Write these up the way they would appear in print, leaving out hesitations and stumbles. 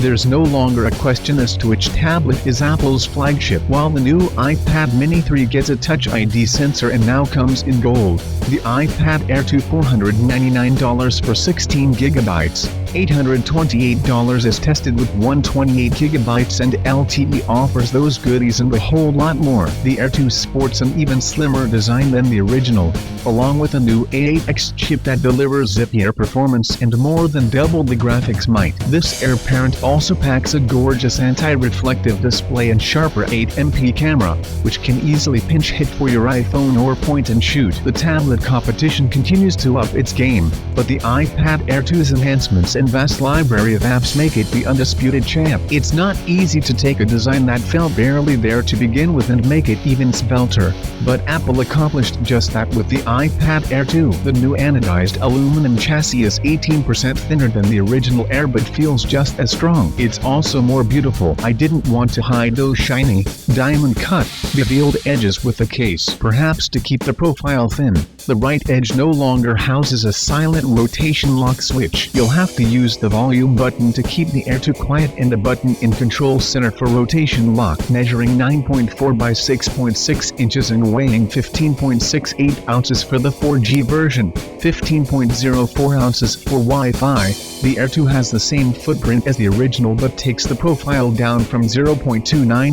There's no longer a question as to which tablet is Apple's flagship. While the new iPad Mini 3 gets a Touch ID sensor and now comes in gold, the iPad Air 2 $499 for 16 GB, $828 is tested with 128 GB and LTE offers those goodies and a whole lot more. The Air 2 sports an even slimmer design than the original, along with a new A8X chip that delivers zippier performance and more than double the graphics might. This Air parent also packs a gorgeous anti-reflective display and sharper 8MP camera, which can easily pinch hit for your iPhone or point and shoot. The tablet competition continues to up its game, but the iPad Air 2's enhancements and vast library of apps make it the undisputed champ. It's not easy to take a design that felt barely there to begin with and make it even svelter, but Apple accomplished just that with the iPad Air 2. The new anodized aluminum chassis is 18% thinner than the original Air but feels just as strong. It's also more beautiful. I didn't want to hide those shiny, diamond-cut, beveled edges with the case. Perhaps to keep the profile thin, the right edge no longer houses a silent rotation lock switch. You'll have to use the volume button to keep the Air 2 quiet and the button in control center for rotation lock. Measuring 9.4 by 6.6 inches and weighing 15.68 ounces for the 4G version, 15.04 ounces for Wi-Fi, the Air 2 has the same footprint as the original but takes the profile down from 0.29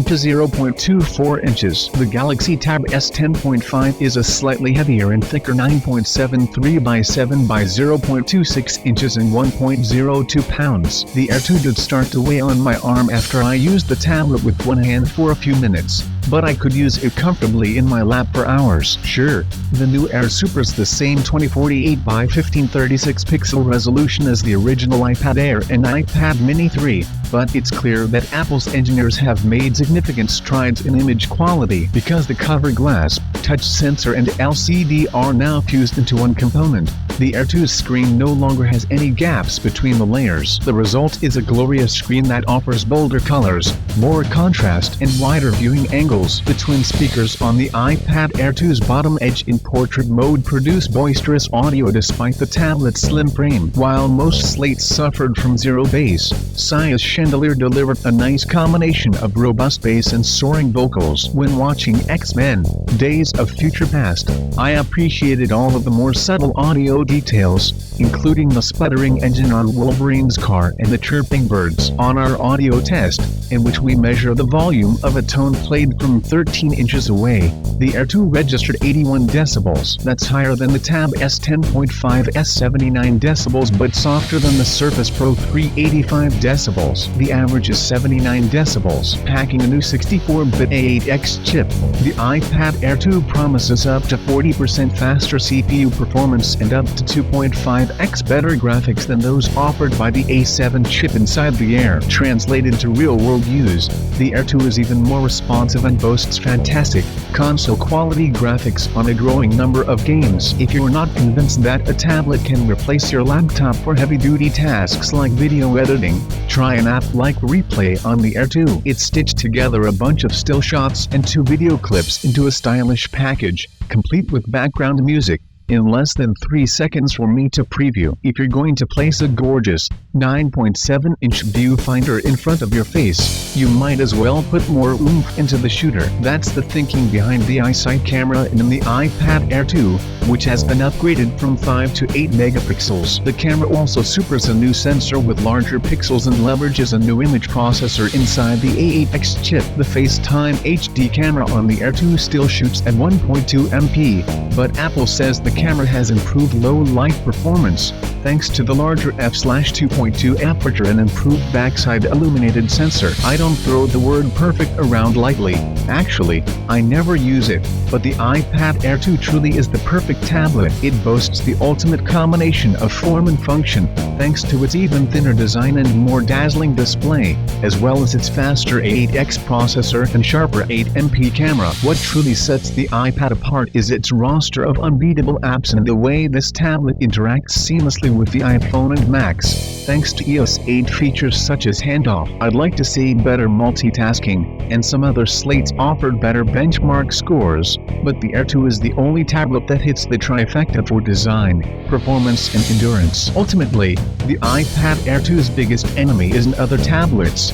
to 0.24 inches. The Galaxy Tab S10.5 is a slightly heavier and thicker 9.73 by 7 by 0.26 inches and 1.02 pounds. The Air 2 did start to weigh on my arm after I used the tablet with one hand for a few minutes, but I could use it comfortably in my lap for hours. Sure, the new Air supers the same 2048 by 1536 pixel resolution as the original iPad Air and iPad Mini 3, but it's clear that Apple's engineers have made significant strides in image quality because the cover glass, touch sensor and LCD are now fused into one component. The Air 2's screen no longer has any gaps between the layers. The result is a glorious screen that offers bolder colors, more contrast and wider viewing angles. The twin speakers on the iPad Air 2's bottom edge in portrait mode produce boisterous audio despite the tablet's slim frame. While most slates suffered from zero bass, Sia's chandelier delivered a nice combination of robust bass and soaring vocals. When watching X-Men: Days of Future Past, I appreciated all of the more subtle audio details, including the sputtering engine on Wolverine's car and the chirping birds. On our audio test, in which we measure the volume of a tone played from 13 inches away, the Air 2 registered 81 decibels. That's higher than the Tab S10.5's 79 decibels but softer than the Surface Pro 385 decibels. The average is 79 decibels. Packing a new 64-bit A8X chip, the iPad Air 2 promises up to 40% faster CPU performance and up to 2.5x better graphics than those offered by the A7 chip inside the Air. Translated to real-world use, the Air 2 is even more responsive and boasts fantastic, console-quality graphics on a growing number of games. If you're not convinced that a tablet can replace your laptop for heavy-duty tasks like video editing, try an app like Replay on the Air 2. It stitched together a bunch of still shots and 2 video clips into a stylish package, complete with background music, in less than 3 seconds for me to preview. If you're going to place a gorgeous 9.7-inch viewfinder in front of your face, you might as well put more oomph into the shooter. That's the thinking behind the iSight camera in the iPad Air 2, which has been upgraded from 5 to 8 megapixels. The camera also supers a new sensor with larger pixels and leverages a new image processor inside the A8X chip. The FaceTime HD camera on the Air 2 still shoots at 1.2 MP, but Apple says the camera has improved low light performance, thanks to the larger f/2.2 aperture and improved backside illuminated sensor. I don't throw the word perfect around lightly. Actually, I never use it, but the iPad Air 2 truly is the perfect tablet. It boasts the ultimate combination of form and function, thanks to its even thinner design and more dazzling display, as well as its faster A8X processor and sharper 8MP camera. What truly sets the iPad apart is its roster of unbeatable apps and the way this tablet interacts seamlessly especially with the iPhone and Macs. Thanks to iOS 8 features such as handoff, I'd like to see better multitasking, and some other slates offered better benchmark scores, but the Air 2 is the only tablet that hits the trifecta for design, performance and endurance. Ultimately, the iPad Air 2's biggest enemy isn't other tablets.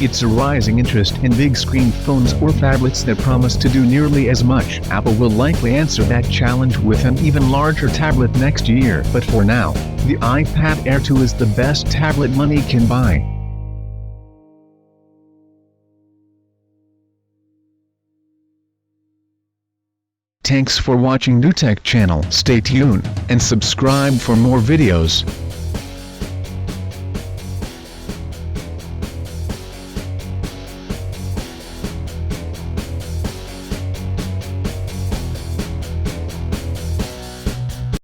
It's a rising interest in big-screen phones or tablets that promise to do nearly as much. Apple will likely answer that challenge with an even larger tablet next year, but for now, the iPad Air 2 is the best tablet money can buy. Thanks for watching New Tech channel. Stay tuned and subscribe for more videos.